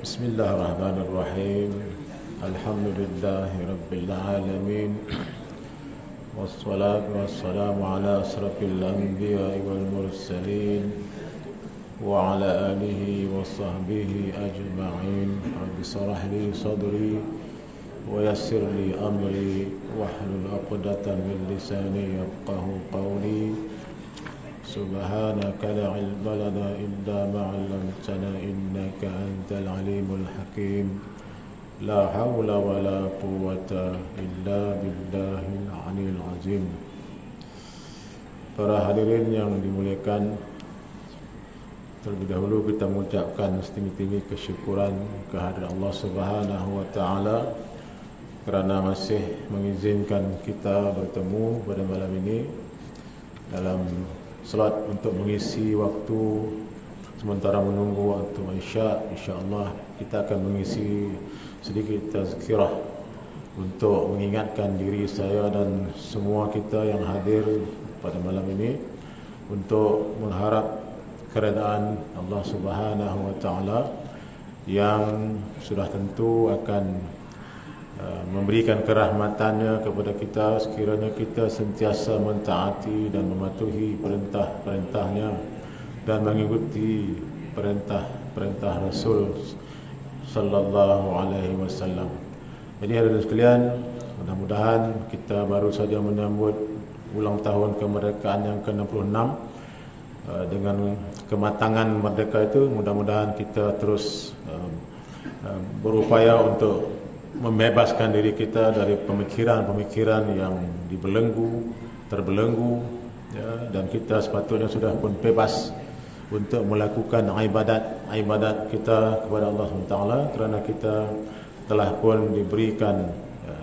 Bismillahirrahmanirrahim. Alhamdulillahi Rabbil Alamin. Wassalatu wassalamu ala asrafil anbiya'i wal mursalin wa ala alihi wa sahbihi ajma'in. Rabbi shrah li sadri wa yassir li amri wahlul 'uqdatam min lisani yafqahu qawli. Subhanaka la ilma lana illa ma 'allamtana innaka antal alimul hakim. La haula wa la quwwata illa billahil aliyil azim. Para hadirin yang dimuliakan, terlebih dahulu kita mengucapkan setinggi-tinggi kesyukuran kehadirat Allah Subhanahu wa taala kerana masih mengizinkan kita bertemu pada malam ini dalam salat untuk mengisi waktu sementara menunggu waktu Isya. InsyaAllah kita akan mengisi sedikit tazkirah untuk mengingatkan diri saya dan semua kita yang hadir pada malam ini untuk mengharap keredaan Allah Subhanahu wa taala yang sudah tentu akan memberikan kerahmatannya kepada kita sekiranya kita sentiasa mentaati dan mematuhi perintah-perintahnya dan mengikuti perintah-perintah Rasul sallallahu alaihi wasallam. Jadi hadirin sekalian, mudah-mudahan kita baru saja menyambut ulang tahun kemerdekaan yang ke-66 dengan kematangan merdeka itu. Mudah-mudahan kita terus berupaya untuk membebaskan diri kita dari pemikiran-pemikiran yang terbelenggu, ya, dan kita sepatutnya sudah pun bebas untuk melakukan ibadat kita kepada Allah SWT kerana kita telah pun diberikan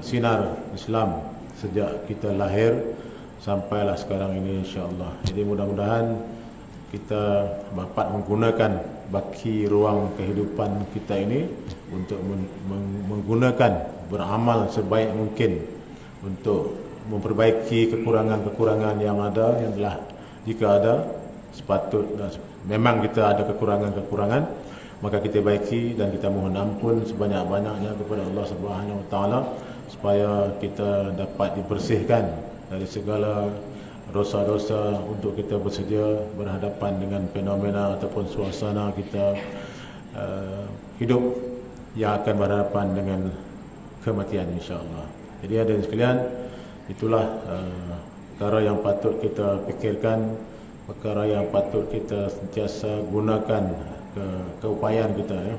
sinar Islam sejak kita lahir sampailah sekarang ini, insya-Allah. Jadi mudah-mudahan kita dapat menggunakan baki ruang kehidupan kita ini untuk menggunakan beramal sebaik mungkin untuk memperbaiki kekurangan-kekurangan yang ada, yang telah jika ada sepatutnya memang kita ada kekurangan-kekurangan, maka kita baiki dan kita mohon ampun sebanyak-banyaknya kepada Allah Subhanahu wa taala supaya kita dapat dibersihkan dari segala dosa-dosa untuk kita bersedia berhadapan dengan fenomena ataupun suasana kita hidup yang akan berhadapan dengan kematian, insya-Allah. Jadi hadirin sekalian, itulah perkara yang patut kita fikirkan, perkara yang patut kita sentiasa gunakan keupayaan kita, ya.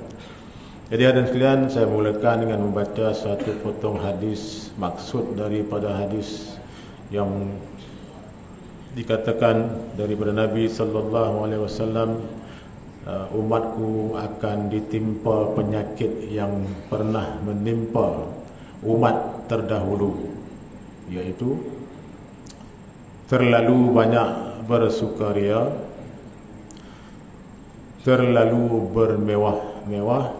Jadi hadirin sekalian, saya mulakan dengan membaca satu potong hadis. Maksud daripada hadis yang dikatakan daripada Nabi sallallahu alaihi wasallam, umatku akan ditimpa penyakit yang pernah menimpa umat terdahulu, iaitu terlalu banyak bersukaria, terlalu bermewah-mewah,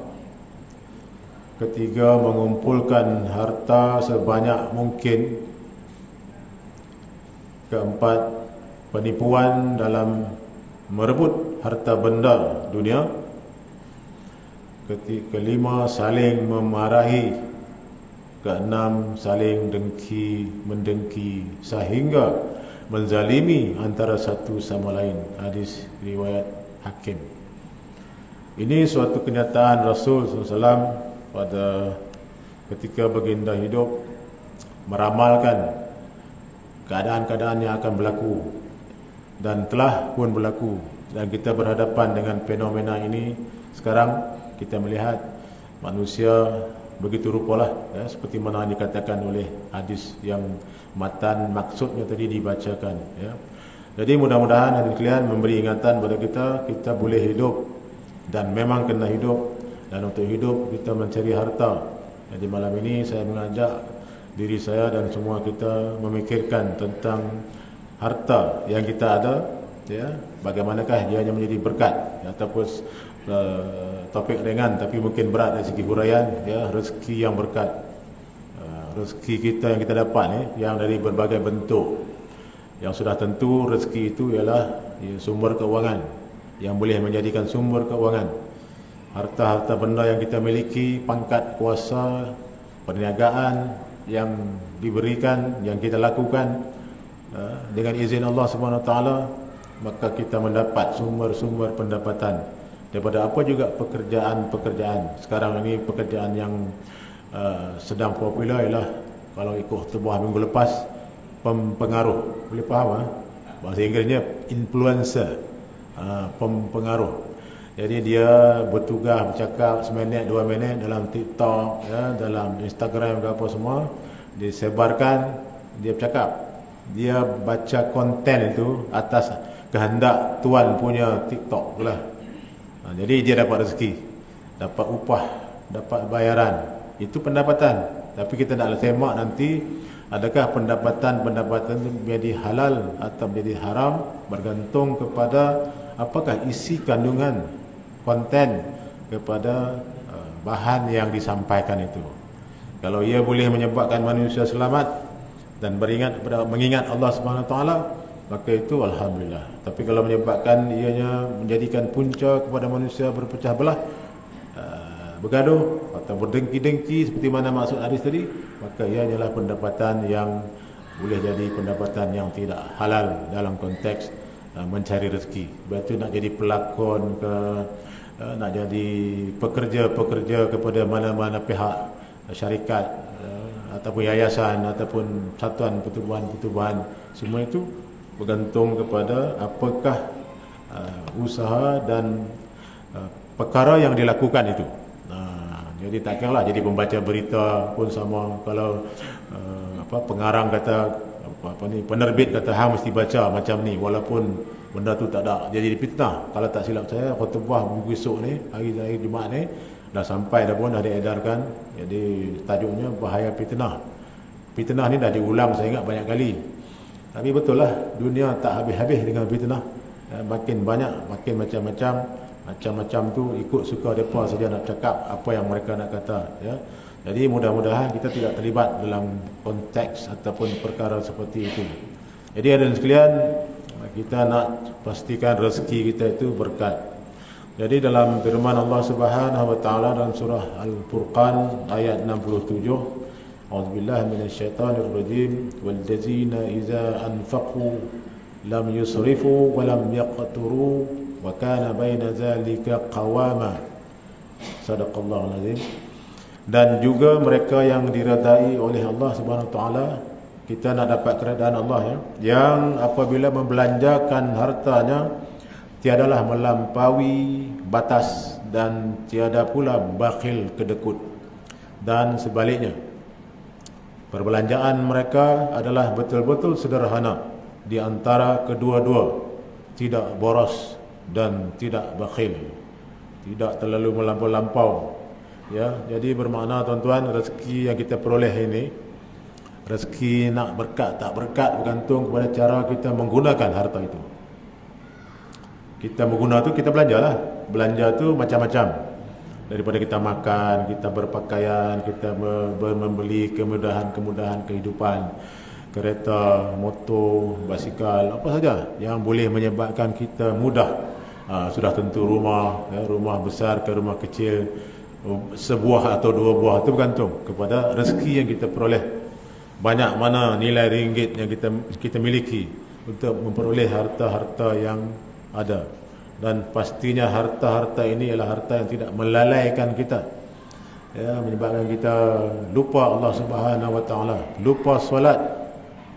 ketiga mengumpulkan harta sebanyak mungkin, keempat penipuan dalam merebut harta benda dunia, kelima saling memarahi, keenam saling mendengki sehingga menzalimi antara satu sama lain. Hadis riwayat Hakim. Ini suatu kenyataan Rasul SAW pada ketika baginda hidup meramalkan keadaan-keadaan yang akan berlaku dan telah pun berlaku, dan kita berhadapan dengan fenomena ini sekarang. Kita melihat manusia begitu rupalah, ya, seperti mana dikatakan oleh hadis yang matan maksudnya tadi dibacakan, ya. Jadi mudah-mudahan hadirin sekalian memberi ingatan pada kita boleh hidup dan memang kena hidup, dan untuk hidup kita mencari harta. Jadi malam ini saya mengajak diri saya dan semua kita memikirkan tentang harta yang kita ada, ya, bagaimanakah dia menjadi berkat, ya, ataupun topik ringan tapi mungkin berat dari segi huraian, ya, rezeki yang berkat, rezeki kita yang kita dapat, yang dari berbagai bentuk. Yang sudah tentu rezeki itu ialah sumber keuangan yang boleh menjadikan sumber keuangan. harta-harta benda yang kita miliki, pangkat, kuasa, perniagaan yang diberikan, yang kita lakukan dengan izin Allah Subhanahu Wa Taala, maka kita mendapat sumber-sumber pendapatan daripada apa juga pekerjaan-pekerjaan. Sekarang ini pekerjaan yang sedang popular ialah, kalau ikut khutbah minggu lepas, pempengaruh. Boleh faham bahasa Inggerisnya influencer, pempengaruh. Jadi dia bertugas bercakap seminit 2 minit dalam TikTok, ya, dalam Instagram ke apa semua, disebarkan, dia bercakap, dia baca konten itu atas kehendak tuan punya TikTok pula. Jadi dia dapat rezeki, dapat upah, dapat bayaran. Itu pendapatan. Tapi kita nak semak nanti, adakah pendapatan itu menjadi halal atau menjadi haram, bergantung kepada apakah isi kandungan konten kepada bahan yang disampaikan itu. Kalau ia boleh menyebabkan manusia selamat dan mengingat Allah Subhanahu Wa Taala, maka itu alhamdulillah. Tapi kalau menyebabkan ianya menjadikan punca kepada manusia berpecah belah, bergaduh atau berdengki-dengki seperti mana maksud hadis tadi, maka ia adalah pendapatan yang boleh jadi pendapatan yang tidak halal dalam konteks mencari rezeki. Betul nak jadi pelakon ke, nak jadi pekerja kepada mana-mana pihak, syarikat ataupun yayasan ataupun satuan pertubuhan, semua itu bergantung kepada apakah usaha dan perkara yang dilakukan itu. Jadi tak kira lah, jadi pembaca berita pun sama. Kalau pengarang kata penerbit kata hang mesti baca macam ni, walaupun benda tu tak ada, dia jadi fitnah. Kalau tak silap saya, khutbah minggu esok ni, hari Jumaat ni dah sampai dah pun, dah diedarkan. Jadi tajuknya bahaya fitnah. Fitnah ni dah diulang saya ingat banyak kali. Tapi betul lah, dunia tak habis-habis dengan fitnah. Makin banyak, makin macam-macam tu, ikut suka mereka saja nak cakap apa yang mereka nak kata, ya. Jadi mudah-mudahan kita tidak terlibat dalam konteks ataupun perkara seperti itu. Jadi hadirin sekalian, kita nak pastikan rezeki kita itu berkat. Jadi dalam firman Allah Subhanahu Wa Taala dalam surah Al-Furqan ayat 67, A'udzubillahi minasyaitonirrajim, wallazina idza anfaqu lam yusrifu wa lam yaqturu wa kana baina zalika qawama. Sadaqallahul azim. Dan juga mereka yang diredai oleh Allah Subhanahu Wa Taala, kita nak dapat keredaan Allah, ya, yang apabila membelanjakan hartanya tiadalah melampaui batas dan tiada pula bakhil kedekut. Dan sebaliknya, perbelanjaan mereka adalah betul-betul sederhana di antara kedua-dua, tidak boros dan tidak bakhil, tidak terlalu melampau-lampau. Ya, jadi bermakna tuan-tuan, rezeki yang kita peroleh ini, rezeki nak berkat tak berkat bergantung kepada cara kita menggunakan harta itu. Kita menggunakan tu, kita belanjalah. Belanja tu macam-macam. Daripada kita makan, kita berpakaian, kita membeli kemudahan-kemudahan kehidupan, kereta, motor, basikal, apa saja yang boleh menyebabkan kita mudah. Sudah tentu rumah, ya, rumah besar ke rumah kecil, sebuah atau dua buah, itu bergantung kepada rezeki yang kita peroleh. Banyak mana nilai ringgit yang kita miliki untuk memperoleh harta-harta yang ada. Dan pastinya harta-harta ini adalah harta yang tidak melalaikan kita, ya, menyebabkan kita lupa Allah Subhanahu Wa Taala, lupa solat,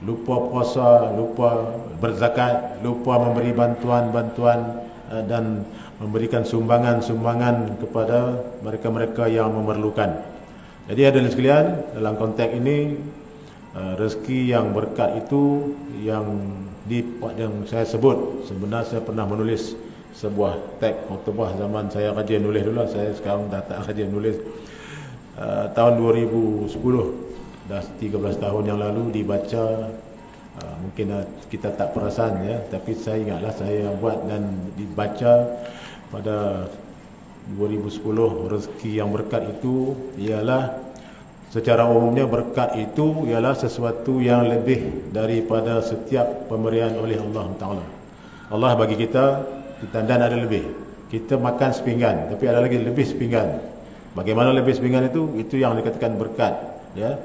lupa puasa, lupa berzakat, lupa memberi bantuan-bantuan dan memberikan sumbangan-sumbangan kepada mereka-mereka yang memerlukan. Jadi hadirin sekalian, dalam konteks ini, rezeki yang berkat itu yang saya sebut, sebenarnya saya pernah menulis sebuah teks khutbah zaman saya rajin nulis dulu. Saya sekarang dah tak rajin nulis. Tahun 2010, dah 13 tahun yang lalu dibaca. Mungkin kita tak perasan, ya, tapi saya ingatlah saya buat dan dibaca pada 2010. Rezeki yang berkat itu ialah, secara umumnya berkat itu ialah sesuatu yang lebih daripada setiap pemberian oleh Allah Ta'ala. Allah bagi kita dan ada lebih. kita makan sepinggan, tapi ada lagi lebih sepinggan. Bagaimana lebih sepinggan itu? Itu yang dikatakan berkat, ya.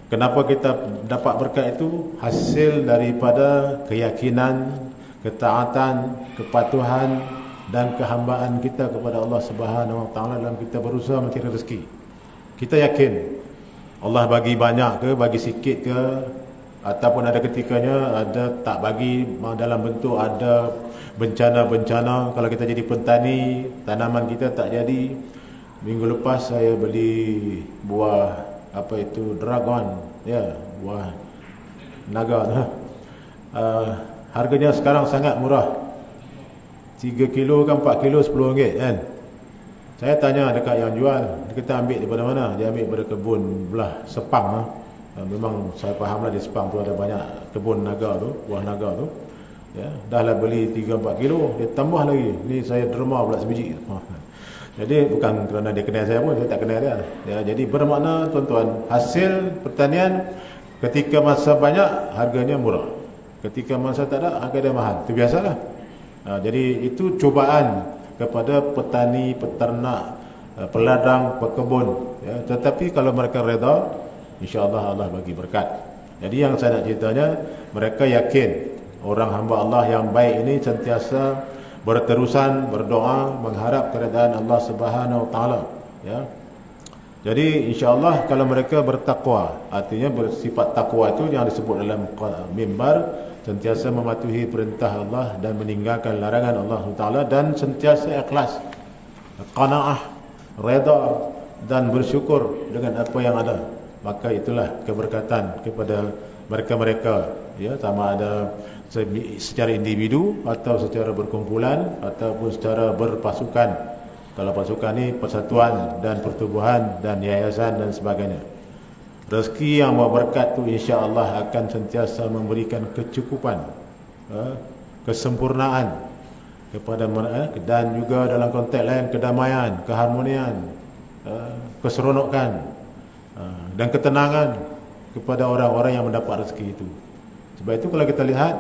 Kenapa kita dapat berkat itu? Hasil daripada keyakinan, ketaatan, kepatuhan dan kehambaan kita kepada Allah Subhanahu Wa Taala dalam kita berusaha mencari rezeki. Kita yakin Allah bagi banyak ke, bagi sikit ke, ataupun ada ketikanya ada tak bagi, dalam bentuk ada bencana-bencana. Kalau kita jadi petani, tanaman kita tak jadi. Minggu lepas saya beli buah apa itu, dragon, ya, buah naga. Harganya sekarang sangat murah, 3 kilo kan 4 kilo RM10 kan. Saya tanya dekat yang jual, kita ambil daripada mana? Dia ambil daripada kebun belah Sepang. Memang saya fahamlah di Sepang tu ada banyak kebun naga tu, buah naga tu. Ya, dah lah beli 3-4 kilo, dia tambah lagi. Ni saya derma pula sebiji. Jadi bukan kerana dia kenal saya pun, saya tak kenal dia. Ya, jadi bermakna tuan-tuan, hasil pertanian ketika masa banyak harganya murah, ketika masa tak ada harga dia mahal. Itu biasalah. Jadi itu cubaan kepada petani, peternak, peladang, pekebun, ya. Tetapi kalau mereka reda, insya-Allah Allah bagi berkat. Jadi yang saya nak ceritanya, mereka yakin orang hamba Allah yang baik ini sentiasa berterusan berdoa mengharap keredaan Allah Subhanahu Wa Taala, ya. Jadi insya-Allah kalau mereka bertakwa, artinya bersifat takwa itu yang disebut dalam mimbar, sentiasa mematuhi perintah Allah dan meninggalkan larangan Allah Taala, dan sentiasa ikhlas, qanaah, redha dan bersyukur dengan apa yang ada. Maka itulah keberkatan kepada mereka-mereka, ya, sama ada secara individu atau secara berkumpulan ataupun secara berpasukan. Kalau pasukan ni persatuan dan pertubuhan dan yayasan dan sebagainya. Rezeki yang berberkat tu insya-Allah akan sentiasa memberikan kecukupan, kesempurnaan kepada mereka, dan juga dalam konteks lain kedamaian, keharmonian, keseronokan dan ketenangan kepada orang-orang yang mendapat rezeki itu. Sebab itu kalau kita lihat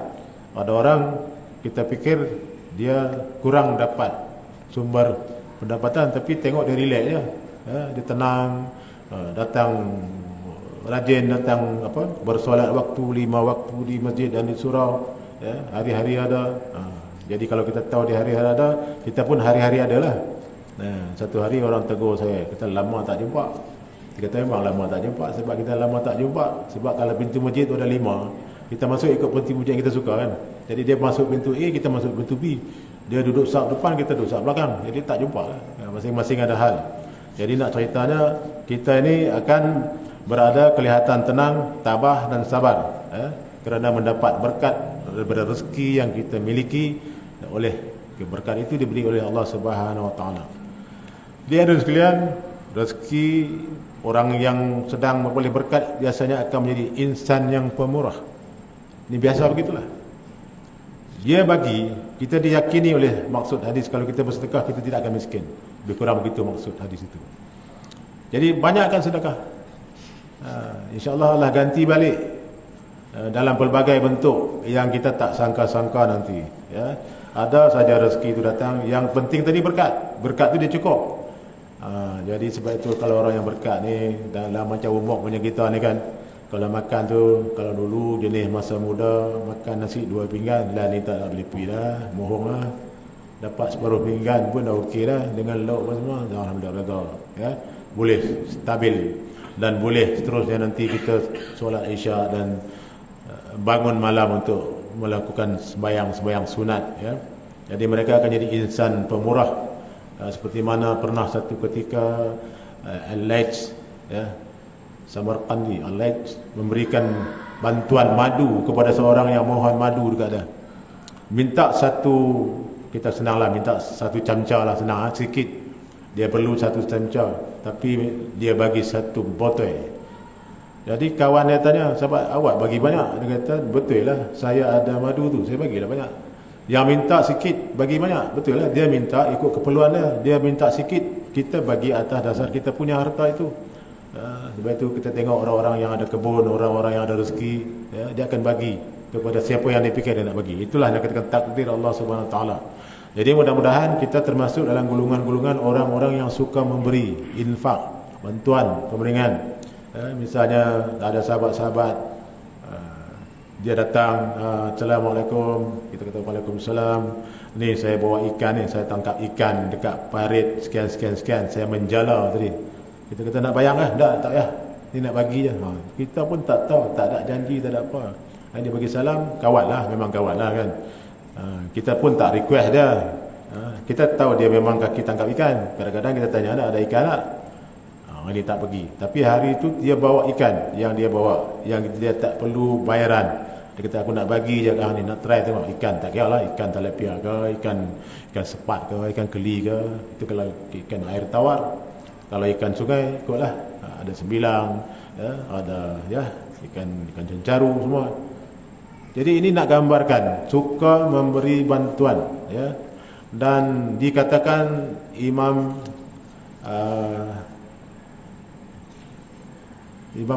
ada orang, kita fikir dia kurang dapat sumber pendapatan, tapi tengok dia relax je, ya, dia tenang, datang rajin, datang bersolat waktu 5 waktu di masjid dan di surau, ya, hari-hari ada. Jadi kalau kita tahu di hari-hari ada, kita pun hari-hari ada lah. Satu hari orang tegur saya, kita lama tak jumpa. Dia kata memang lama tak jumpa. Sebab kita lama tak jumpa, sebab kalau pintu masjid tu ada 5, kita masuk ikut pintu masjid yang kita suka kan. Jadi dia masuk pintu A, kita masuk pintu B. Dia duduk saf depan, kita duduk saf belakang. Jadi tak jumpa lah. Masing-masing ada hal. Jadi nak ceritanya, kita ini akan berada kelihatan tenang, tabah dan sabar, kerana mendapat berkat daripada rezeki yang kita miliki. Oleh berkat itu diberi oleh Allah Subhanahu Wa Taala. Dia ada sekalian, rezeki orang yang sedang memperoleh berkat biasanya akan menjadi insan yang pemurah. Ini biasa begitulah. Dia bagi, kita diyakini oleh maksud hadis, kalau kita bersedekah kita tidak akan miskin. Lebih kurang begitu maksud hadis itu. Jadi banyakkan sedekah. InsyaAllah Allah ganti balik dalam pelbagai bentuk yang kita tak sangka-sangka nanti, ya. Ada saja rezeki itu datang. Yang penting tadi berkat. Berkat itu dia cukup. Jadi sebab itu kalau orang yang berkat ni, dalam macam umur punya kita ni kan, kalau makan tu, kalau dulu jenis masa muda makan nasi 2 pinggan, lah ni tak nak lebih dah, mohong lah. Dapat separuh pinggan pun dah okey dah, dengan lauk pun semua, alhamdulillah, ya. Boleh stabil dan boleh seterusnya nanti kita solat Isyak dan bangun malam untuk melakukan sembahyang sunat, ya. Jadi mereka akan jadi insan pemurah. Seperti mana pernah satu ketika Al-Laits, ya, Samarqandi, Al-Laits memberikan bantuan madu kepada seorang yang mohon madu dekat dia. Minta satu, kita senanglah minta satu camca lah, senang sikit. Dia perlu satu camca, tapi dia bagi satu botol. Jadi kawan dia tanya, sahabat awak bagi banyak? Dia kata, betul lah, saya ada madu tu, saya bagilah banyak. Yang minta sikit bagi banyak, betul lah, dia minta ikut keperluan dia. Dia minta sikit, kita bagi atas dasar kita punya harta itu. Sebab itu kita tengok orang-orang yang ada kebun, orang-orang yang ada rezeki, ya, dia akan bagi kepada siapa yang dia fikir dia nak bagi. Itulah yang katakan takdir Allah Subhanahu Wa Taala. Jadi mudah-mudahan kita termasuk dalam golongan-golongan orang-orang yang suka memberi infak, bantuan, pemberingan. Misalnya ada sahabat-sahabat, dia datang, Assalamualaikum, kita kata Waalaikumsalam, ni saya bawa ikan ni, saya tangkap ikan dekat parit sekian, saya menjala tadi. Kita kata nak bayar lah? Tak ya, ni nak bagi je. Kita pun tak tahu, tak ada janji, tak ada apa. Dia bagi salam, kawan lah, memang kawan lah kan. Kita pun tak request dia. Kita tahu dia memang kaki tangkap ikan. Kadang-kadang kita tanya, ada ikan tak? Dia tak pergi. Tapi hari itu dia bawa ikan, yang dia bawa, yang dia tak perlu bayaran. Dia kata aku nak bagi je ni, nak try tengok ikan. Tak kira lah, ikan tilapia ke, ikan sepat ke, ikan keli ke. Itu kalau ikan air tawar. Kalau ikan sungai, ikutlah. Ada sembilang, ada ikan cencaru semua. Jadi ini nak gambarkan suka memberi bantuan, dan dikatakan Imam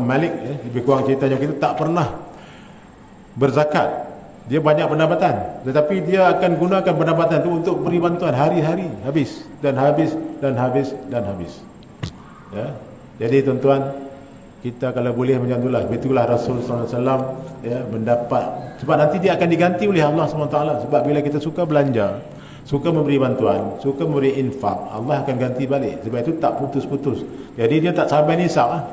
Malik, lebih kurang ceritanya kita tak pernah berzakat. Dia banyak pendapatan, tetapi dia akan gunakan pendapatan itu untuk beri bantuan hari-hari, habis dan habis dan habis dan habis. Jadi tuan-tuan, kita kalau boleh macam itulah Rasulullah SAW mendapat, sebab nanti dia akan diganti oleh Allah SWT. Sebab bila kita suka belanja, suka memberi bantuan, suka memberi infak, Allah akan ganti balik. Sebab itu tak putus-putus. Jadi dia tak sampai nisab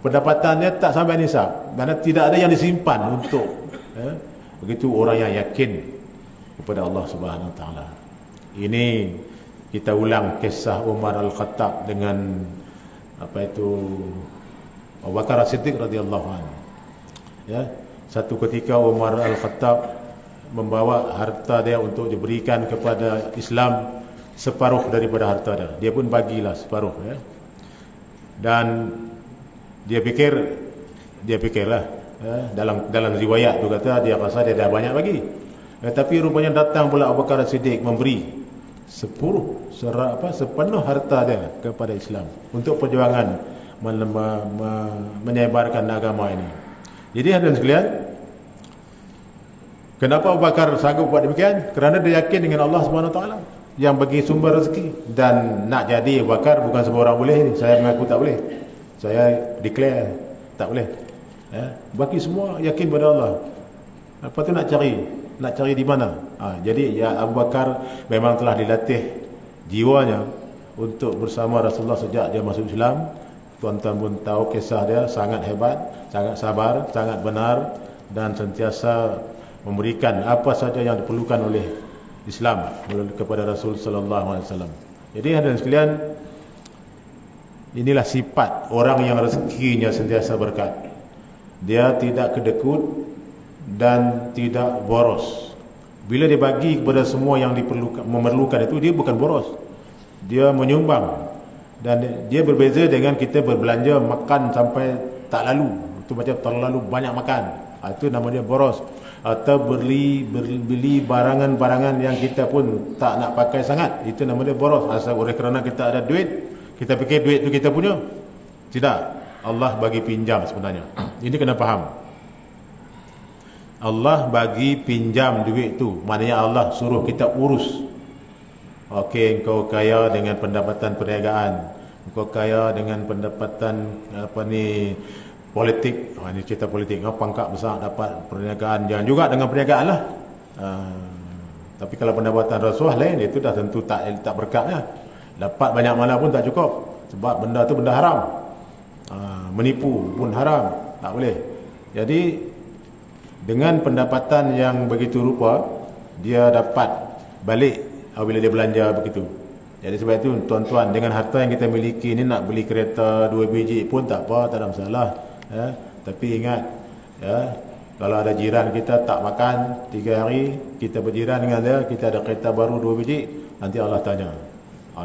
pendapatannya tak sampai nisab, kerana tidak ada yang disimpan untuk begitu orang yang yakin kepada Allah Subhanahu Wa Taala. Ini kita ulang kisah Umar Al-Khattab dengan Abu Bakar As-Siddiq radhiyallahu anhu. Satu ketika Umar Al-Khattab membawa harta dia untuk diberikan kepada Islam, separuh daripada harta dia. Dia pun bagilah separuh, dan dia fikirlah, dalam riwayat tu kata dia rasa dia dah banyak bagi. Tapi rupanya datang pula Abu Bakar As-Siddiq memberi sepenuh harta dia kepada Islam untuk perjuangan menyebarkan agama ini. Jadi hadirin sekalian, kenapa Abu Bakar sanggup buat demikian? Kerana dia yakin dengan Allah Subhanahu Wa Taala yang bagi sumber rezeki. Dan nak jadi Abu Bakar bukan semua orang boleh ni. Saya mengaku tak boleh, saya declare tak boleh. Bagi semua yakin pada Allah. Apa tu nak cari di mana? Jadi Abu Bakar memang telah dilatih jiwanya untuk bersama Rasulullah sejak dia masuk Islam. Tuan-tuan pun tahu kisah dia, sangat hebat, sangat sabar, sangat benar, dan sentiasa memberikan apa saja yang diperlukan oleh Islam kepada Rasul sallallahu alaihi wasallam. Jadi hadirin sekalian, inilah sifat orang yang rezekinya sentiasa berkat. Dia tidak kedekut dan tidak boros. Bila dia bagi kepada semua yang memerlukan itu, dia bukan boros, dia menyumbang. Dan dia berbeza dengan kita berbelanja makan sampai tak lalu. Itu macam terlalu banyak makan, itu namanya boros. Atau beli barangan-barangan yang kita pun tak nak pakai sangat, itu namanya boros. Asal oleh kerana kita ada duit, kita fikir duit itu kita punya. Tidak, Allah bagi pinjam sebenarnya. Ini kena faham. Allah bagi pinjam duit tu, maknanya Allah suruh kita urus. Okey, engkau kaya dengan pendapatan perniagaan, engkau kaya dengan pendapatan politik. Ini cerita politik, pangkat besar dapat perniagaan, jangan juga dengan perniagaan lah. Tapi kalau pendapatan Rasulullah lain, itu dah tentu tak berkatnya. Dapat banyak mana pun tak cukup, sebab benda tu benda haram. Menipu pun haram, tak boleh. Jadi dengan pendapatan yang begitu rupa, dia dapat balik apabila dia belanja begitu. Jadi sebab itu tuan-tuan, dengan harta yang kita miliki ini, nak beli kereta 2 biji pun tak apa, tak ada masalah. Tapi ingat, kalau ada jiran kita tak makan 3 hari, kita berjiran dengan dia, kita ada kereta baru 2 biji, nanti Allah tanya.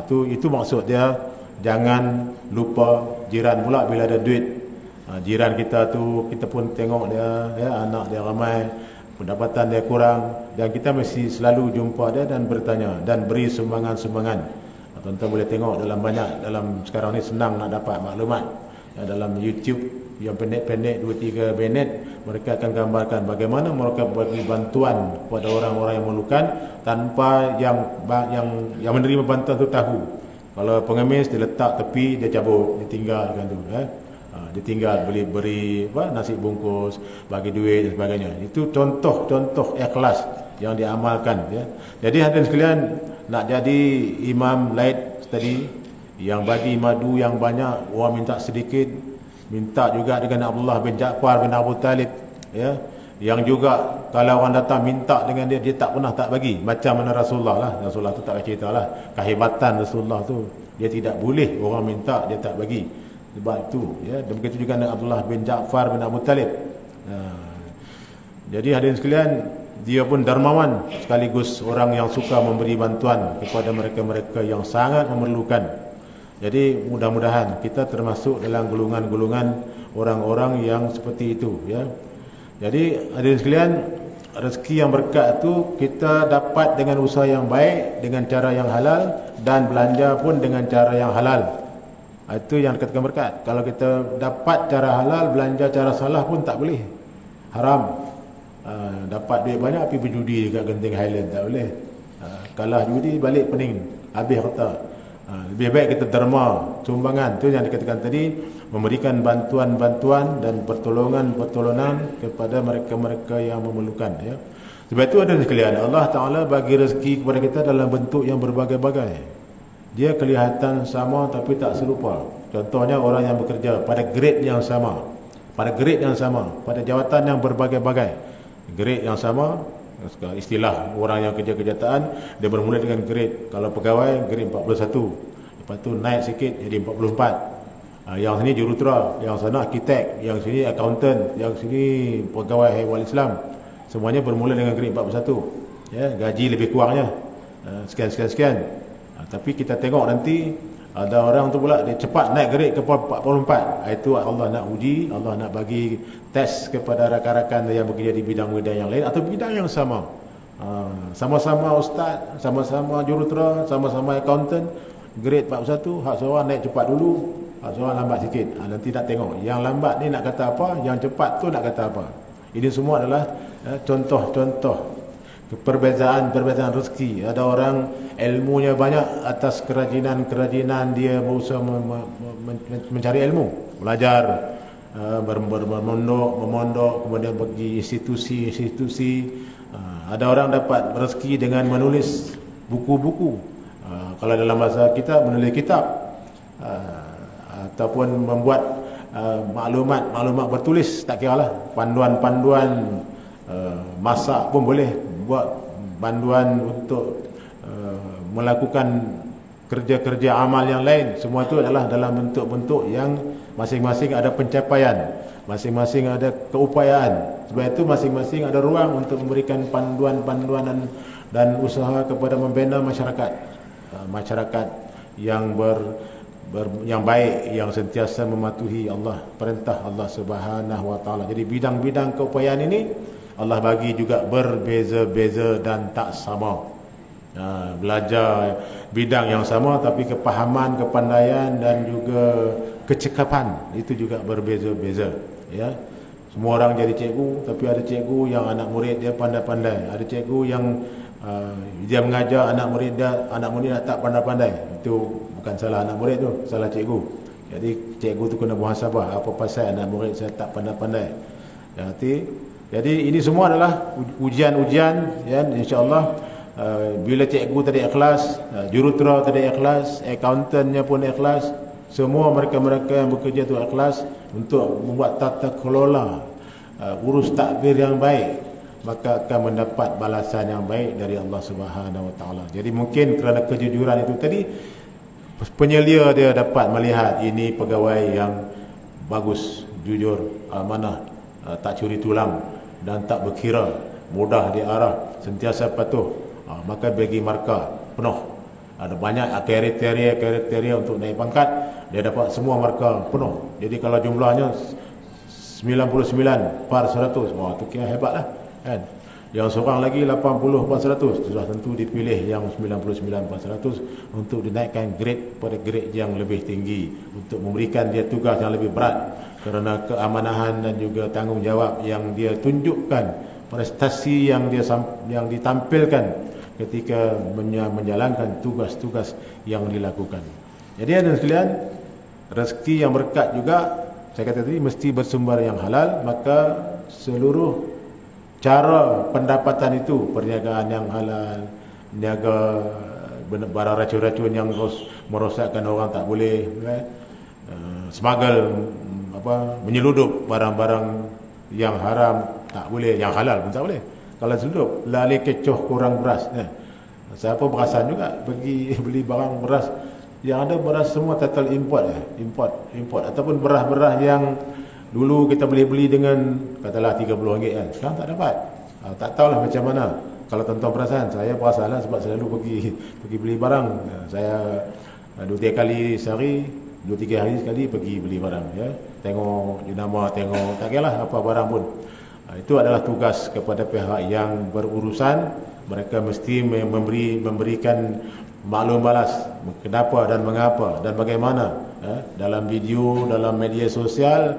Itu maksud dia. Jangan lupa jiran pula bila ada duit. Jiran kita tu, kita pun tengok dia, anak dia ramai, pendapatan dia kurang, dan kita mesti selalu jumpa dia dan bertanya dan beri sumbangan-sumbangan. Tuan-tuan boleh tengok dalam sekarang ni senang nak dapat maklumat, dalam YouTube yang pendek-pendek 2-3 minit, mereka akan gambarkan bagaimana mereka bagi bantuan kepada orang-orang yang memerlukan tanpa yang menerima bantuan itu tahu. Kalau pengemis dia letak tepi, dia cabut, dia tinggalkan tu, dia tinggal beri nasi bungkus, bagi duit dan sebagainya. Itu contoh-contoh ikhlas yang diamalkan, ya. Jadi hadirin sekalian, nak jadi imam laid tadi yang bagi madu yang banyak, orang minta sedikit, minta juga dengan Abdullah bin Ja'far bin Abu Talib, ya, yang juga kalau orang datang minta dengan dia, dia tak pernah tak bagi, macam mana Rasulullah lah. Rasulullah tu tak cerita lah kehebatan Rasulullah tu, dia tidak boleh orang minta dia tak bagi, sebab itu, ya. Dan begitu juga dengan Abdullah bin Ja'far bin Abu Talib. Jadi hadirin sekalian, dia pun dermawan sekaligus orang yang suka memberi bantuan kepada mereka-mereka yang sangat memerlukan. Jadi mudah-mudahan kita termasuk dalam golongan-golongan orang-orang yang seperti itu, ya. Jadi hadirin sekalian, rezeki yang berkat itu kita dapat dengan usaha yang baik, dengan cara yang halal, dan belanja pun dengan cara yang halal. Itu yang dikatakan berkat. Kalau kita dapat cara halal, belanja cara salah pun tak boleh, haram. Dapat duit banyak pergi berjudi dekat Genting Highland, tak boleh. Kalah judi balik pening, habis harta. Lebih baik kita derma, sumbangan. Itu yang dikatakan tadi, memberikan bantuan-bantuan dan pertolongan-pertolongan kepada mereka-mereka yang memerlukan, ya. Sebab itu ada sekalian, Allah Ta'ala bagi rezeki kepada kita dalam bentuk yang berbagai-bagai. Dia kelihatan sama tapi tak serupa. Contohnya orang yang bekerja pada grade yang sama, pada jawatan yang berbagai-bagai, grade yang sama. Istilah orang yang kerja kejataan, dia bermula dengan grade, kalau pegawai grade 41, lepas tu naik sikit jadi 44. Yang sini jurutera, yang sana arkitek, yang sini accountant, yang sini pegawai Haiwan Islam. Semuanya bermula dengan grade 41, ya. Gaji lebih kurangnya sekian. Tapi kita tengok nanti ada orang tu pula dia cepat naik grade ke 44. Itu Allah nak uji, Allah nak bagi tes kepada rakan-rakan yang bekerja di bidang-bidang yang lain atau bidang yang sama. Sama-sama ustaz, sama-sama jurutera, sama-sama accountant, grade 41, hak seorang naik cepat dulu, hak seorang lambat sikit. Nanti nak tengok yang lambat ni nak kata apa, yang cepat tu nak kata apa. Ini semua adalah contoh-contoh perbezaan rezeki. Ada orang ilmunya banyak, atas kerajinan dia berusaha mencari ilmu, belajar, memondok, kemudian pergi institusi. Ada orang dapat rezeki dengan menulis buku-buku, kalau dalam bahasa kita menulis kitab, ataupun membuat maklumat bertulis, tak kira lah, panduan-panduan masak pun boleh, buat panduan untuk melakukan kerja-kerja amal yang lain. Semua itu adalah dalam bentuk-bentuk yang masing-masing ada pencapaian, masing-masing ada keupayaan. Sebab itu masing-masing ada ruang untuk memberikan panduan-panduan dan usaha kepada membina masyarakat yang yang baik, yang sentiasa mematuhi perintah Allah Subhanahu Wa Taala. Jadi bidang-bidang keupayaan ini Allah bagi juga berbeza-beza dan tak sama. Belajar bidang yang sama, tapi kepahaman, kepandaian dan juga kecekapan itu juga berbeza-beza, ya. Semua orang jadi cikgu, tapi ada cikgu yang anak murid dia pandai-pandai, ada cikgu yang dia mengajar anak murid tak pandai-pandai. Itu bukan salah anak murid tu, salah cikgu. Jadi cikgu tu kena muhasabah, apa pasal anak murid saya tak pandai-pandai. Jadi ini semua adalah ujian-ujian, ya. InsyaAllah bila cikgu tadi ikhlas, jurutera tadi ikhlas, accountantnya pun ikhlas, semua mereka-mereka yang bekerja itu ikhlas untuk membuat tata kelola urus takbir yang baik, maka akan mendapat balasan yang baik dari Allah Subhanahu Wa Taala. Jadi mungkin kerana kejujuran itu tadi, penyelia dia dapat melihat ini pegawai yang bagus, jujur, amanah, tak curi tulang dan tak berkira, mudah diarah, sentiasa patuh, maka bagi markah penuh. Ada banyak kriteria untuk naik pangkat, dia dapat semua markah penuh. Jadi kalau jumlahnya 99/100, wah tu kira hebat lah, kan. Yang seorang lagi 80/400, sudah tentu dipilih yang 99/400 untuk dinaikkan grade pada grade yang lebih tinggi, untuk memberikan dia tugas yang lebih berat kerana keamanahan dan juga tanggungjawab yang dia tunjukkan, prestasi yang ditampilkan ketika menjalankan tugas-tugas yang dilakukan. Jadi ada sekalian, rezeki yang berkat juga, saya kata tadi, mesti bersumber yang halal. Maka seluruh cara pendapatan itu, perniagaan yang halal, niaga barang racun-racun yang merosakkan orang tak boleh, smuggle, menyeludup barang-barang yang haram tak boleh, yang halal pun tak boleh. Kalau seludup, lalai kecoh kurang beras, siapa perasan juga pergi beli barang beras yang ada, beras semua total import ataupun beras-beras yang dulu kita boleh beli dengan katalah RM30 kan, sekarang tak dapat. Tak tahulah macam mana. Kalau tuan-tuan perasan, saya perasanlah sebab selalu pergi beli barang. Saya 2-3 kali sehari, 2-3 hari sekali pergi beli barang, ya. Tengok jenama, tengok tak kiralah apa barang pun. Itu adalah tugas kepada pihak yang berurusan. Mereka mesti memberikan maklum balas kenapa dan mengapa dan bagaimana. Dalam video, dalam media sosial,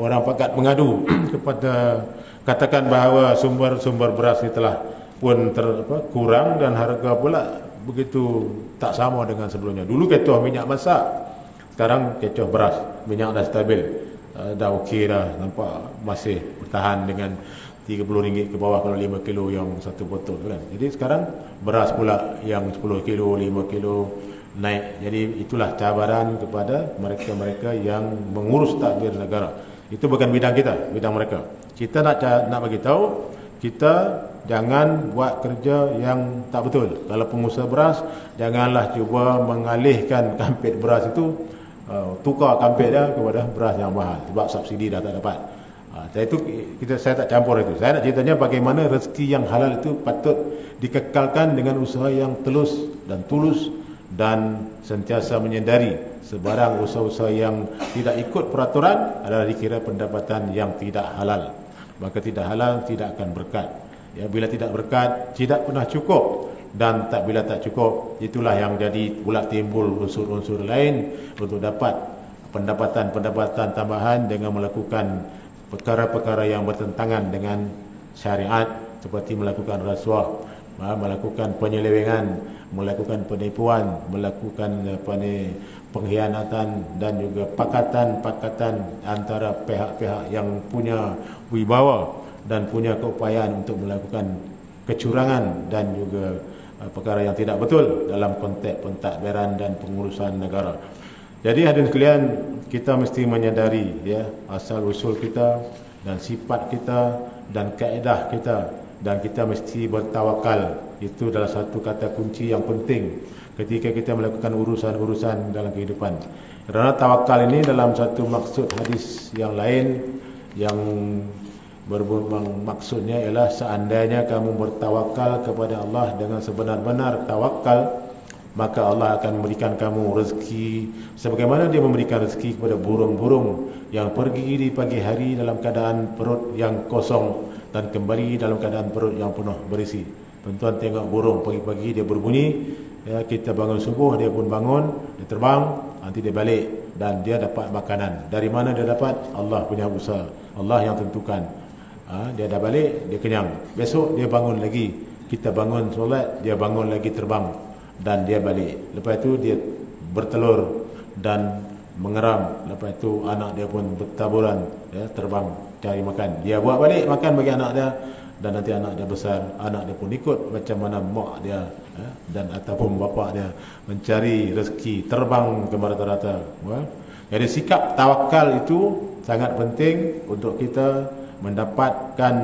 orang pakat mengadu kepada, katakan bahawa sumber beras ini telah pun kurang dan harga pula begitu tak sama dengan sebelumnya. Dulu kecoh minyak masak, sekarang kecoh beras, minyak dah stabil, dah okey dah, nampak masih bertahan dengan RM30 ke bawah kalau 5 kilo yang satu botol kan. Jadi sekarang beras pula yang 10 kilo, 5 kilo naik. Jadi itulah cabaran kepada mereka-mereka yang mengurus tadbir negara. Itu bukan bidang kita, bidang mereka. Kita nak bagi tahu, kita jangan buat kerja yang tak betul. Kalau pengusaha beras, janganlah cuba mengalihkan kampit beras itu, tukar kampit dia kepada beras yang mahal sebab subsidi dah tak dapat. Saya tak campur itu. Saya nak ceritanya bagaimana rezeki yang halal itu patut dikekalkan dengan usaha yang tulus dan sentiasa menyedari sebarang usaha-usaha yang tidak ikut peraturan adalah dikira pendapatan yang tidak halal. Maka tidak halal tidak akan berkat. Ya, bila tidak berkat, tidak pernah cukup, dan bila tak cukup, itulah yang jadi pula timbul unsur-unsur lain untuk dapat pendapatan tambahan dengan melakukan perkara-perkara yang bertentangan dengan syariat, seperti melakukan rasuah, melakukan penyelewengan, melakukan penipuan, melakukan pengkhianatan, dan juga pakatan-pakatan antara pihak-pihak yang punya wibawa dan punya keupayaan untuk melakukan kecurangan dan juga perkara yang tidak betul dalam konteks pentadbiran dan pengurusan negara. Jadi hadirin sekalian, kita mesti menyadari, ya, asal usul kita dan sifat kita dan kaedah kita, dan kita mesti bertawakal. Itu adalah satu kata kunci yang penting ketika kita melakukan urusan-urusan dalam kehidupan. Kerana tawakal ini dalam satu maksud hadis yang lain yang maksudnya ialah seandainya kamu bertawakal kepada Allah dengan sebenar-benar tawakal, maka Allah akan memberikan kamu rezeki sebagaimana Dia memberikan rezeki kepada burung-burung yang pergi di pagi hari dalam keadaan perut yang kosong dan kembali dalam keadaan perut yang penuh berisi. Tuan-tuan tengok burung pagi-pagi dia berbunyi, ya, kita bangun subuh dia pun bangun, dia terbang, nanti dia balik dan dia dapat makanan. Dari mana dia dapat? Allah punya usaha, Allah yang tentukan. Dia dah balik, dia kenyang. Besok dia bangun lagi, kita bangun solat, dia bangun lagi terbang dan dia balik. Lepas itu dia bertelur dan mengeram. Lepas itu anak dia pun bertaburan, ya, terbang cari makan. Dia buat balik makan bagi anak dia, dan nanti anak dia besar, anak dia pun ikut macam mana mak dia, ya, dan ataupun bapa dia mencari rezeki, terbang ke rata-rata. Jadi sikap tawakal itu sangat penting untuk kita mendapatkan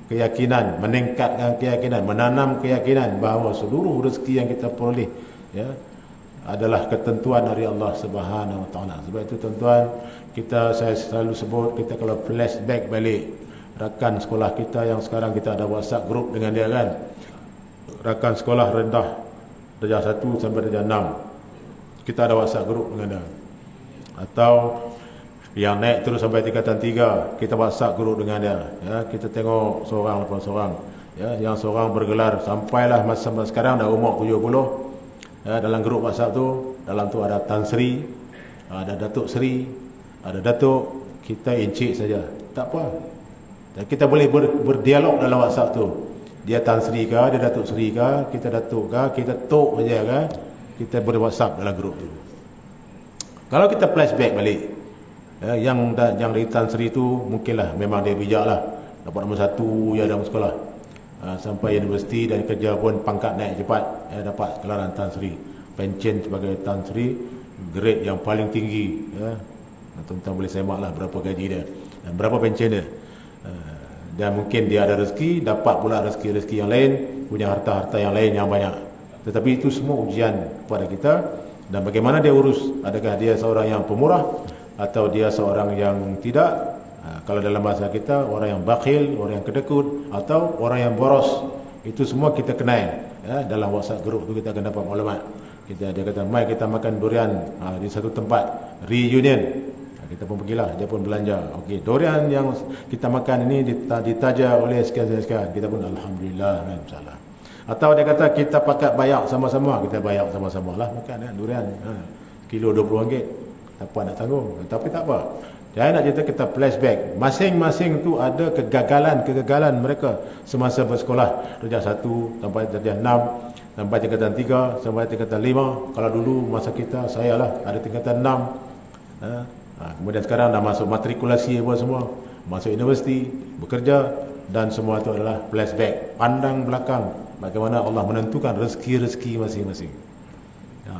keyakinan, meningkatkan keyakinan, menanam keyakinan bahawa seluruh rezeki yang kita peroleh, ya, adalah ketentuan dari Allah Subhanahu Wa Taala. Sebab itu tuan-tuan, saya selalu sebut, kita kalau flashback balik rakan sekolah kita yang sekarang kita ada WhatsApp group dengan dia kan, rakan sekolah rendah darjah 1 sampai darjah 6, kita ada WhatsApp group dengan dia. Atau yang naik terus sampai tingkatan 3, kita WhatsApp group dengan dia, ya, kita tengok seorang lepas seorang, ya, yang seorang bergelar sampailah masa sekarang dah umur 70. Ya, dalam grup WhatsApp tu, dalam tu ada Tan Sri, ada Datuk Sri, ada Datuk, kita encik saja, tak apa. Dan kita boleh berdialog dalam WhatsApp tu. Dia Tan Sri ke, dia Datuk Sri ke, kita Datuk ke, kita Tok saja ke, kita boleh WhatsApp dalam grup tu. Kalau kita flashback balik, ya, yang dari Tan Sri tu mungkinlah memang dia bijak lah, dapat nombor 1 ya dalam sekolah, sampai universiti dan kerja pun pangkat naik cepat, ya, dapat gelaran Tan Sri, pencen sebagai Tan Sri, grade yang paling tinggi, ya. Tuan-tuan boleh semak lah berapa gaji dia dan berapa pencen dia. Dan mungkin dia ada rezeki, dapat pula rezeki-rezeki yang lain, punya harta-harta yang lain yang banyak. Tetapi itu semua ujian kepada kita, dan bagaimana dia urus. Adakah dia seorang yang pemurah atau dia seorang yang tidak. Kalau dalam bahasa kita, orang yang bakhil, orang yang kedekut, atau orang yang boros. Itu semua kita kenal, ya. Dalam WhatsApp group tu kita akan dapat maklumat. Dia kata, mai kita makan durian di satu tempat, reunion. Kita pun pergilah, dia pun belanja. Okey, durian yang kita makan ini ditaja oleh sekian-sekian. Kita pun alhamdulillah, insyaallah. Atau dia kata kita pakat bayar sama-sama, kita bayar sama-sama lah makan, durian. Kilo RM20. Siapa nak tanggung? Tapi tak apa. Saya nak cerita, kita flashback. Masing-masing tu ada kegagalan mereka semasa bersekolah. Darjah 1 sampai darjah 6, sampai tingkatan 3, sampai tingkatan 5. Kalau dulu masa kita, saya lah ada tingkatan 6. Kemudian sekarang dah masuk matrikulasi apa semua, masuk universiti, bekerja, dan semua itu adalah flashback, pandang belakang bagaimana Allah menentukan rezeki-rezeki masing-masing.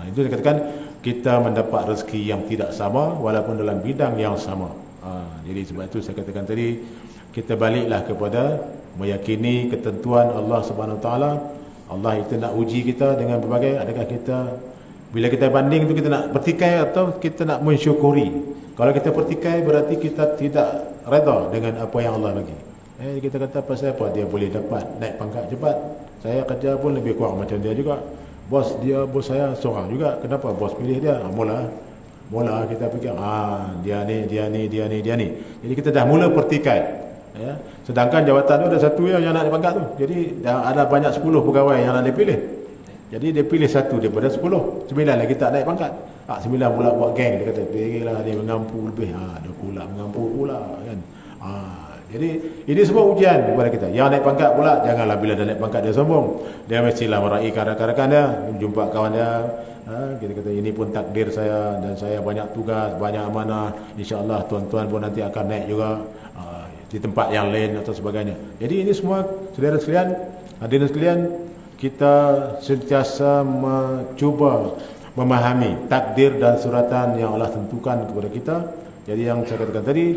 Itu dikatakan kita mendapat rezeki yang tidak sama walaupun dalam bidang yang sama. Jadi sebab itu saya katakan tadi, kita baliklah kepada meyakini ketentuan Allah Subhanahu Wa Taala. Allah itu nak uji kita dengan berbagai, adakah kita, bila kita banding tu, kita nak bertikai atau kita nak mensyukuri. Kalau kita bertikai berarti kita tidak redha dengan apa yang Allah bagi. Kita kata pasal apa dia boleh dapat naik pangkat cepat, saya kerja pun lebih kurang macam dia juga. Bos saya seorang juga, kenapa bos pilih dia? Mula kita fikir, dia ni. Jadi kita dah mula pertikai, ya. Sedangkan jawatan tu ada satu yang nak naik pangkat tu. Jadi ada banyak 10 pegawai yang nak dipilih. Jadi dia pilih satu daripada 10. 9 lagi tak naik pangkat. 9 pula buat geng. Dia kata, pergilah dia mengampu lebih. Dia pula mengampu pula, kan. Jadi ini semua ujian kepada kita. Yang naik pangkat pula, janganlah bila dia naik pangkat dia sombong. Dia mestilah meraihkan rakan-rakan dia, jumpa kawan dia. Kita kata, ini pun takdir saya, dan saya banyak tugas, banyak amanah. InsyaAllah tuan-tuan pun nanti akan naik juga di tempat yang lain atau sebagainya. Jadi ini semua, saudara sekalian, hadirin sekalian, kita sentiasa mencuba memahami takdir dan suratan yang Allah tentukan kepada kita. Jadi yang saya katakan tadi,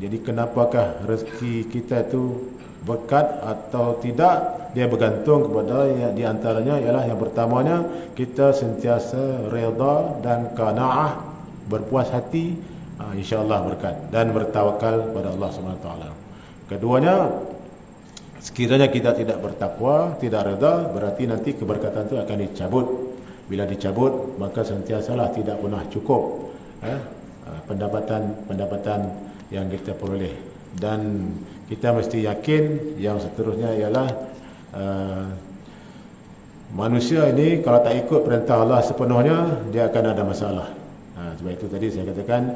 jadi kenapakah rezeki kita itu berkat atau tidak, dia bergantung kepada di antaranya ialah yang pertamanya, kita sentiasa redha dan qanaah, berpuas hati, insya-Allah berkat, dan bertawakal pada Allah SWT. Keduanya, sekiranya kita tidak bertakwa, tidak redha, berarti nanti keberkatan itu akan dicabut. Bila dicabut, maka sentiasalah tidak pernah cukup pendapatan yang kita peroleh. Dan kita mesti yakin yang seterusnya ialah manusia ini kalau tak ikut perintah Allah sepenuhnya, dia akan ada masalah. Sebab itu tadi saya katakan,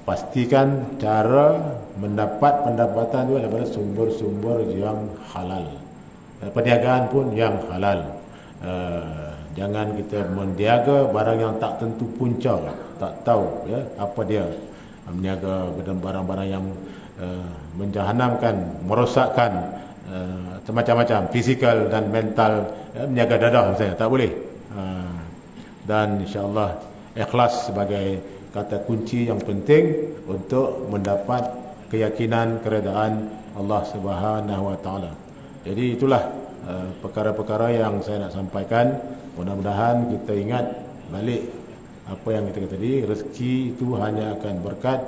pastikan cara mendapat pendapatan itu daripada sumber-sumber yang halal. Perniagaan pun yang halal. Jangan kita mendiaga barang yang tak tentu punca, tak tahu ya apa dia. Meniaga barang-barang yang menjahanamkan, merosakkan macam-macam, fizikal dan mental, ya, meniaga dadah misalnya, tak boleh. Dan insya-Allah ikhlas sebagai kata kunci yang penting untuk mendapat keyakinan keredaan Allah Subhanahu Wa Taala. Jadi itulah perkara-perkara yang saya nak sampaikan. Mudah-mudahan kita ingat balik apa yang kita kata tadi, rezeki itu hanya akan berkat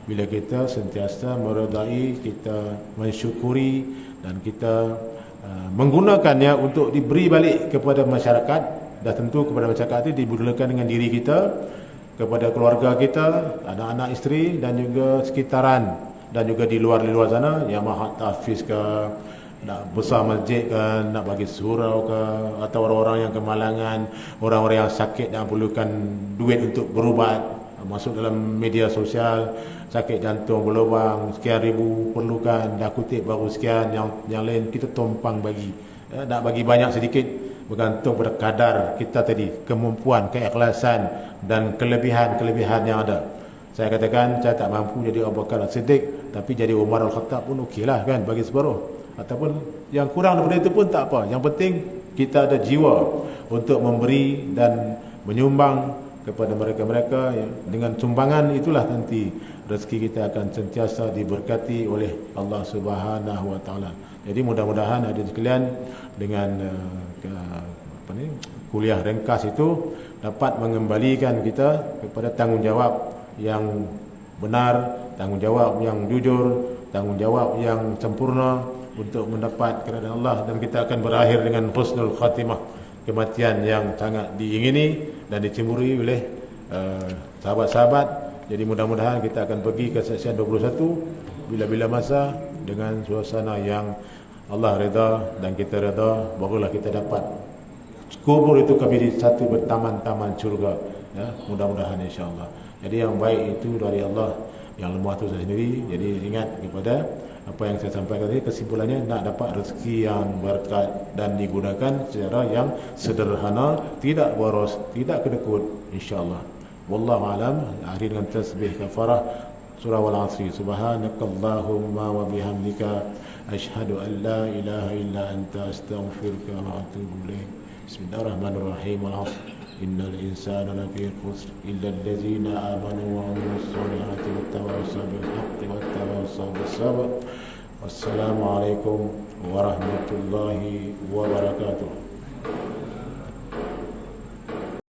bila kita sentiasa meredai, kita mensyukuri, dan kita menggunakannya untuk diberi balik kepada masyarakat. Dan tentu kepada masyarakat itu dibudulakan dengan diri kita, kepada keluarga kita, anak-anak isteri, dan juga sekitaran, dan juga di luar sana yang mahat tahfiz ke, nak besar masjid ke, nak bagi surau ke, atau orang-orang yang kemalangan, orang-orang yang sakit yang perlukan duit untuk berubat, masuk dalam media sosial, sakit jantung berlubang sekian ribu perlukan, dah kutip baru sekian, yang lain kita tumpang bagi. Nak bagi banyak sedikit bergantung pada kadar kita tadi, kemampuan, keikhlasan dan kelebihan yang ada. Saya katakan saya tak mampu jadi Abu Bakar As-Siddiq, tapi jadi Umar Al-Khattab pun okeylah kan, bagi separuh. Ataupun yang kurang daripada itu pun tak apa. Yang penting kita ada jiwa untuk memberi dan menyumbang kepada mereka-mereka. Dengan sumbangan itulah nanti rezeki kita akan sentiasa diberkati oleh Allah Subhanahu Wa Taala. Jadi mudah-mudahan hadirin sekalian dengan kuliah ringkas itu dapat mengembalikan kita kepada tanggungjawab yang benar, tanggungjawab yang jujur, tanggungjawab yang sempurna untuk mendapat keridhaan Allah, dan kita akan berakhir dengan husnul khatimah, kematian yang sangat diingini dan dicemburi oleh sahabat-sahabat. Jadi mudah-mudahan kita akan pergi ke seksian 21 bila-bila masa dengan suasana yang Allah redha dan kita redha, barulah kita dapat kubur itu kami satu bertaman-taman syurga, ya, mudah-mudahan insya-Allah. Jadi yang baik itu dari Allah, yang lemah itu saya sendiri. Jadi ingat kepada apa yang saya sampaikan tadi, kesimpulannya nak dapat rezeki yang berkat dan digunakan secara yang sederhana, tidak boros, tidak kedekut, insya-Allah. Wallahu alam. Akhir dengan tasbih kafarah surah Al-Asr. Subhanakallahumma wa bihamdika asyhadu an la ilaha illa anta astaghfiruka wa atubu ilaik. Bismillahirrahmanirrahim. Al-'asr. Innal insana lafi khusr illa allazina amanu wa 'amilus solihati wattawassaw bil haqqi wattawassaw bis sabr. Wassalamu alaikum warahmatullahi wabarakatuh.